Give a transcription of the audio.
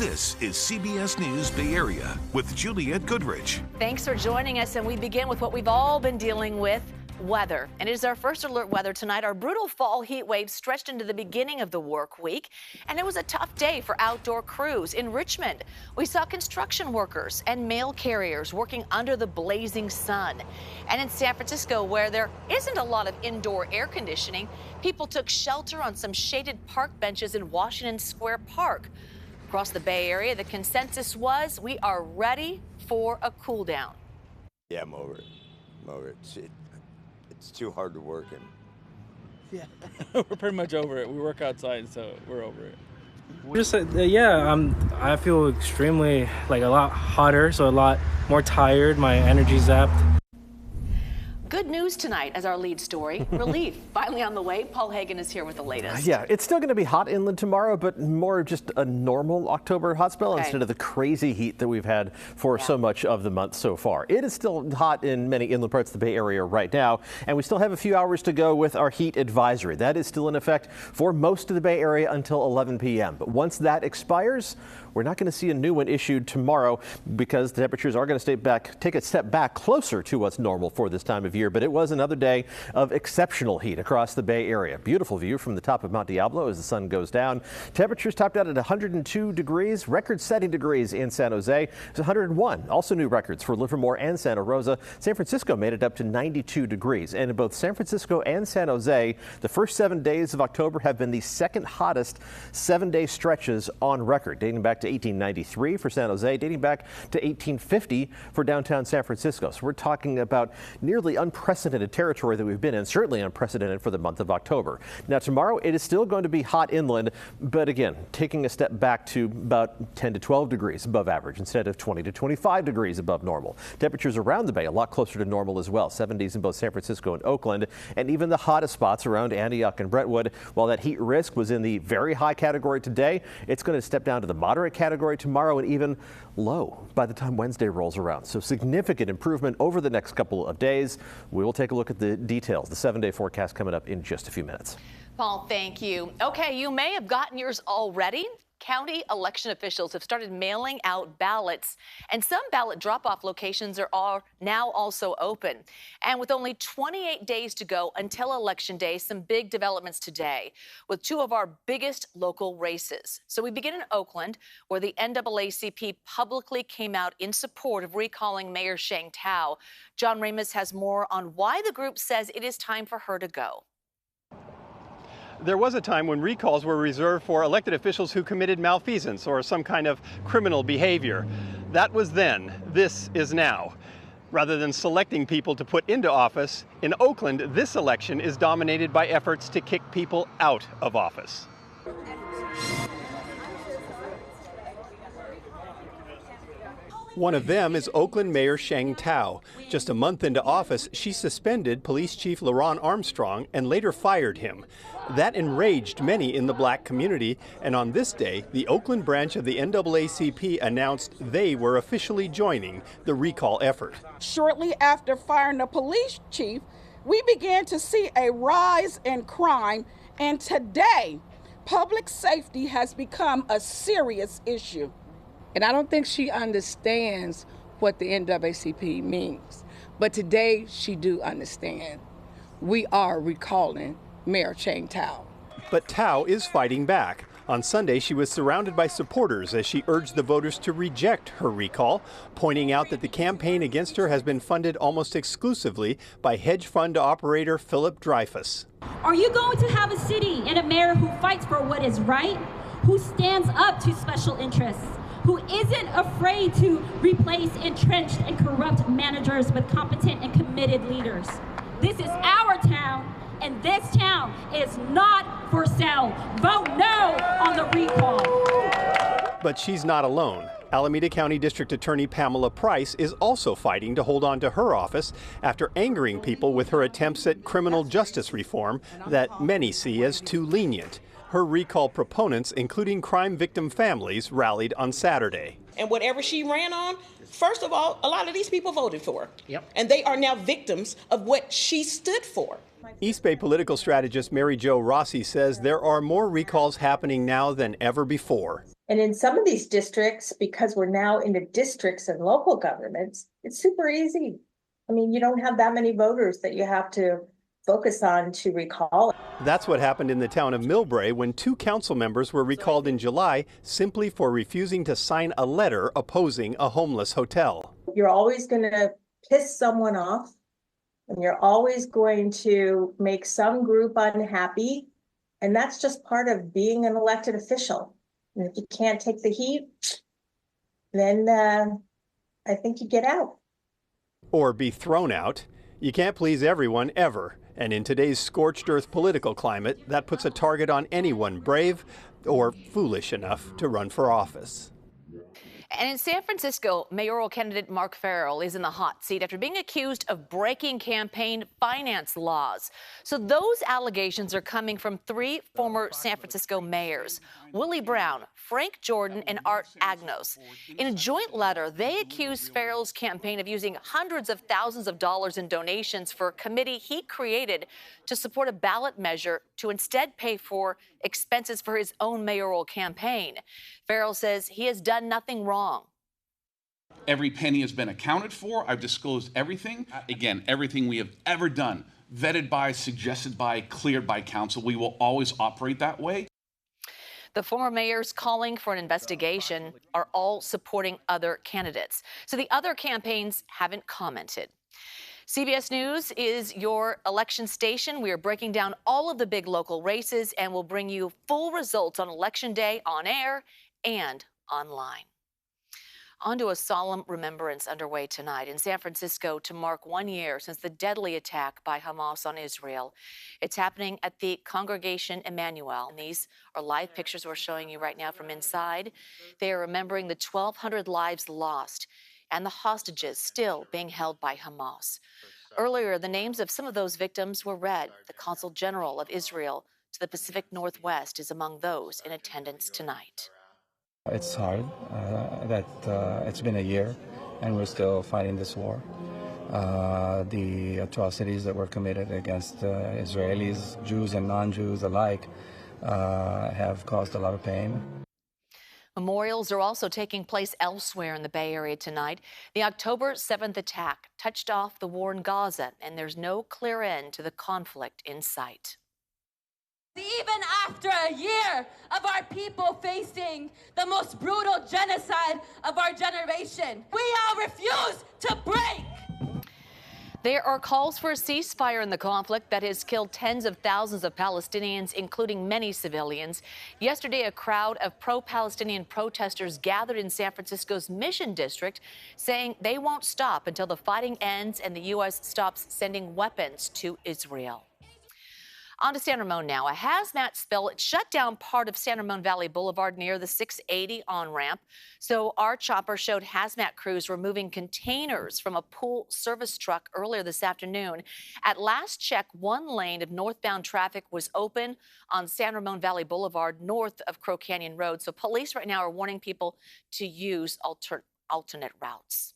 This is CBS News Bay Area with Juliette Goodrich. Thanks for joining us, and we begin with what we've all been dealing with, weather. And it is our first alert weather tonight. Our brutal fall heat wave stretched into the beginning of the work week, and it was a tough day for outdoor crews. In Richmond, we saw construction workers and mail carriers working under the blazing sun. And in San Francisco, where there isn't a lot of indoor air conditioning, people took shelter on some shaded park benches in Washington Square Park. Across the Bay Area, the consensus was we are ready for a cool down. Yeah, I'm over it. I'm over it. It's too hard to work in. Yeah, we're pretty much over it. We work outside, so we're over it. Just I feel extremely a lot hotter, so a lot more tired. My energy's zapped. Good news tonight as our lead story. Relief finally on the way. Paul Hagan is here with the latest. Yeah, it's still going to be hot inland tomorrow, but more just a normal October hot spell instead of the crazy heat that we've had for so much of the month so far. It is still hot in many inland parts of the Bay Area right now, and we still have a few hours to go with our heat advisory. That is still in effect for most of the Bay Area until 11 p.m. But once that expires, we're not going to see a new one issued tomorrow because the temperatures are going to take a step back closer to what's normal for this time of year. But it was another day of exceptional heat across the Bay Area. Beautiful view from the top of Mount Diablo as the sun goes down. Temperatures topped out at 102 degrees, record-setting degrees in San Jose. It's 101. Also new records for Livermore and Santa Rosa. San Francisco made it up to 92 degrees. And in both San Francisco and San Jose, the first 7 days of October have been the second hottest 7-day stretches on record, dating back to 1893 for San Jose, dating back to 1850 for downtown San Francisco. So we're talking about nearly unprecedented territory that we've been in, certainly unprecedented for the month of October. Now tomorrow it is still going to be hot inland, but again, taking a step back to about 10 to 12 degrees above average instead of 20 to 25 degrees above normal. Temperatures around the bay a lot closer to normal as well. 70s in both San Francisco and Oakland, and even the hottest spots around Antioch and Brentwood. While that heat risk was in the very high category today, it's going to step down to the moderate category tomorrow and even low by the time Wednesday rolls around. So significant improvement over the next couple of days. We will take a look at the details, the 7-day forecast coming up in just a few minutes. Paul, thank you. Okay, you may have gotten yours already. County election officials have started mailing out ballots, and some ballot drop-off locations are now also open. And with only 28 days to go until Election Day, some big developments today with two of our biggest local races. So we begin in Oakland, where the NAACP publicly came out in support of recalling Mayor Sheng Tao. John Ramos has more on why the group says it is time for her to go. There was a time when recalls were reserved for elected officials who committed malfeasance or some kind of criminal behavior. That was then. This is now. Rather than selecting people to put into office, in Oakland, this election is dominated by efforts to kick people out of office. One of them is Oakland Mayor Sheng Tao. Just a month into office, she suspended Police Chief LaRon Armstrong and later fired him. That enraged many in the black community, and on this day, the Oakland branch of the NAACP announced they were officially joining the recall effort. Shortly after firing the police chief, we began to see a rise in crime, and today, public safety has become a serious issue. And I don't think she understands what the NAACP means. But today, she do understand. We are recalling Mayor Sheng Tao. But Tao is fighting back. On Sunday, she was surrounded by supporters as she urged the voters to reject her recall, pointing out that the campaign against her has been funded almost exclusively by hedge fund operator Philip Dreyfus. Are you going to have a city and a mayor who fights for what is right, who stands up to special interests, who isn't afraid to replace entrenched and corrupt managers with competent and committed leaders? This is our town, and this town is not for sale. Vote no on the recall. But she's not alone. Alameda County District Attorney Pamela Price is also fighting to hold on to her office after angering people with her attempts at criminal justice reform that many see as too lenient. Her recall proponents, including crime victim families, rallied on Saturday. And whatever she ran on, first of all, a lot of these people voted for her. Yep. And they are now victims of what she stood for. East Bay political strategist Mary Jo Rossi says there are more recalls happening now than ever before. And in some of these districts, because we're now into districts and local governments, it's super easy. I mean, you don't have that many voters that you have to focus on to recall. That's what happened in the town of Millbrae when 2 council members were recalled in July simply for refusing to sign a letter opposing a homeless hotel. You're always going to piss someone off, and you're always going to make some group unhappy. And that's just part of being an elected official. And if you can't take the heat, then I think you get out. Or be thrown out. You can't please everyone ever. And in today's scorched earth political climate, that puts a target on anyone brave or foolish enough to run for office. And in San Francisco, mayoral candidate Mark Farrell is in the hot seat after being accused of breaking campaign finance laws. So those allegations are coming from 3 former San Francisco mayors, Willie Brown, Frank Jordan, and Art Agnos. In a joint letter, they accuse Farrell's campaign of using hundreds of thousands of dollars in donations for a committee he created to support a ballot measure to instead pay for expenses for his own mayoral campaign. Farrell says he has done nothing wrong. Every penny has been accounted for. I've disclosed everything. Again, everything we have ever done, vetted by, suggested by, cleared by council. We will always operate that way. The former mayors calling for an investigation are all supporting other candidates. So the other campaigns haven't commented. CBS News is your election station. We are breaking down all of the big local races and will bring you full results on Election Day on air and online. On to a solemn remembrance underway tonight in San Francisco to mark 1 year since the deadly attack by Hamas on Israel. It's happening at the Congregation Emmanuel. And these are live pictures we're showing you right now from inside. They are remembering the 1,200 lives lost and the hostages still being held by Hamas. Earlier, the names of some of those victims were read. The Consul General of Israel to the Pacific Northwest is among those in attendance tonight. It's hard that it's been a year and we're still fighting this war. The atrocities that were committed against Israelis, Jews and non-Jews alike, have caused a lot of pain. Memorials are also taking place elsewhere in the Bay Area tonight. The October 7th attack touched off the war in Gaza, and there's no clear end to the conflict in sight. Even after a year of our people facing the most brutal genocide of our generation, we all refuse to break. There are calls for a ceasefire in the conflict that has killed tens of thousands of Palestinians, including many civilians. Yesterday, a crowd of pro-Palestinian protesters gathered in San Francisco's Mission District, saying they won't stop until the fighting ends and the U.S. stops sending weapons to Israel. On to San Ramon now. A hazmat spill shut down part of San Ramon Valley Boulevard near the 680 on-ramp. So our chopper showed hazmat crews removing containers from a pool service truck earlier this afternoon. At last check, one lane of northbound traffic was open on San Ramon Valley Boulevard north of Crow Canyon Road. So police right now are warning people to use alternate routes.